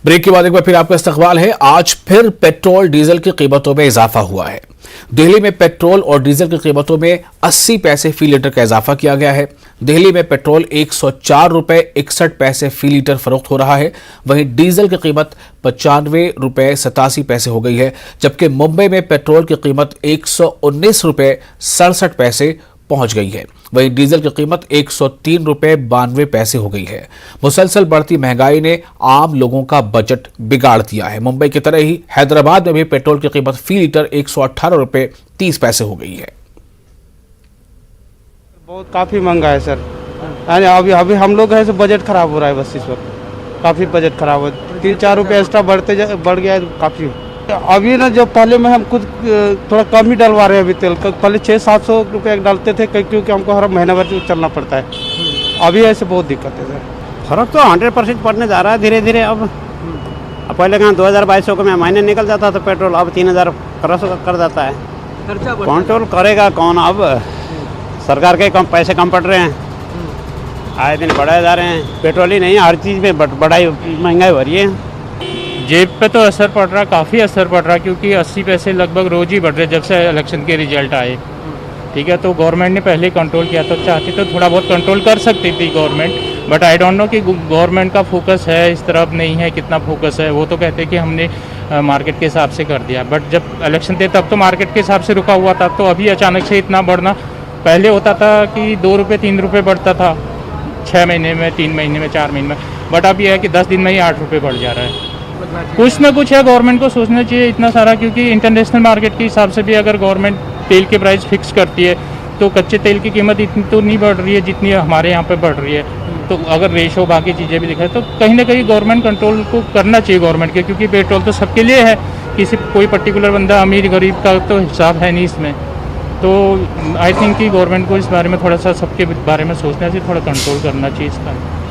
Break के बाद एक बार फिर आपका इस्तकबाल है। आज फिर पेट्रोल डीजल की कीमतों में इजाफा हुआ है। दिल्ली में पेट्रोल और डीजल की कीमतों में 80 पैसे फी लीटर का इजाफा किया गया है। दिल्ली में पेट्रोल 104 रुपए 61 पैसे फी लीटर फरोख्त हो रहा है, वहीं डीजल की कीमत 95 रुपए 87 पैसे हो गई है, जबकि मुंबई में पेट्रोल की कीमत 119 रुपए 67 पैसे पहुंच गई है। वहीं डीजल की कीमत 103 रुपए 92 पैसे हो गई है। मुसलसल बढ़ती महंगाई ने आम लोगों का बजट बिगाड़ दिया है। मुंबई की तरह ही हैदराबाद में भी पेट्रोल की कीमत फी लीटर 118 रुपए 30 पैसे हो गई है। बहुत काफ़ी महंगा है सर। अभी अभी हम लोग है तो बजट खराब हो रहा है, बस इस वक्त काफ़ी बजट खराब हो, 3-4 रुपये एक्स्ट्रा बढ़ गया है काफ़ी। अभी ना जो पहले में हम खुद थोड़ा कम ही डलवा रहे हैं अभी तेल, पहले 600-700 रुपये डालते थे क्योंकि हमको हर महीना भर चलना पड़ता है। अभी ऐसे बहुत दिक्कत है सर। फर्क तो 100% पड़ने जा रहा है धीरे धीरे। अब पहले कहाँ 2200 को में महीने निकल जाता था पेट्रोल, अब 3000 कर जाता है। कंट्रोल करेगा कौन? अब सरकार के पैसे कम पड़ रहे हैं, आए दिन बढ़ाए जा रहे हैं। पेट्रोल ही नहीं, हर चीज़ में बढ़ाई महंगाई हो रही है। जेब पे तो असर पड़ रहा, काफ़ी असर पड़ रहा, क्योंकि 80 पैसे लगभग रोज़ ही बढ़ रहे जब से इलेक्शन के रिजल्ट आए। ठीक है, तो गवर्नमेंट ने पहले कंट्रोल किया, तो चाहती तो थोड़ा बहुत कंट्रोल कर सकती थी government, but I don't know कि गवर्नमेंट का फोकस है इस तरफ नहीं है, कितना फोकस है। वो तो कहते हैं कि हमने मार्केट के हिसाब से कर दिया, बट जब इलेक्शन थे तब तो मार्केट के हिसाब से रुका हुआ था। तो अभी अचानक से इतना बढ़ना, पहले होता था कि 2 रुपये 3 रुपये बढ़ता था 6 महीने में, 3 महीने में, 4 महीने में, बट अब यह है कि 10 दिन में ही 8 रुपये बढ़ जा रहा है। कुछ ना कुछ है, गवर्नमेंट को सोचना चाहिए इतना सारा, क्योंकि इंटरनेशनल मार्केट के हिसाब से भी अगर गवर्नमेंट तेल के प्राइस फिक्स करती है तो कच्चे तेल की कीमत इतनी तो नहीं बढ़ रही है जितनी हमारे यहाँ पे बढ़ रही है। तो अगर रेशो बाकी चीज़ें भी दिखाए तो कहीं ना कहीं गवर्नमेंट कंट्रोल को करना चाहिए गवर्नमेंट के, क्योंकि पेट्रोल तो सबके लिए है, किसी कोई पर्टिकुलर बंदा अमीर गरीब का तो हिसाब है नहीं इसमें। तो आई थिंक कि गवर्नमेंट को इस बारे में थोड़ा सा सबके बारे में सोचना चाहिए, थोड़ा कंट्रोल करना चाहिए इस पर।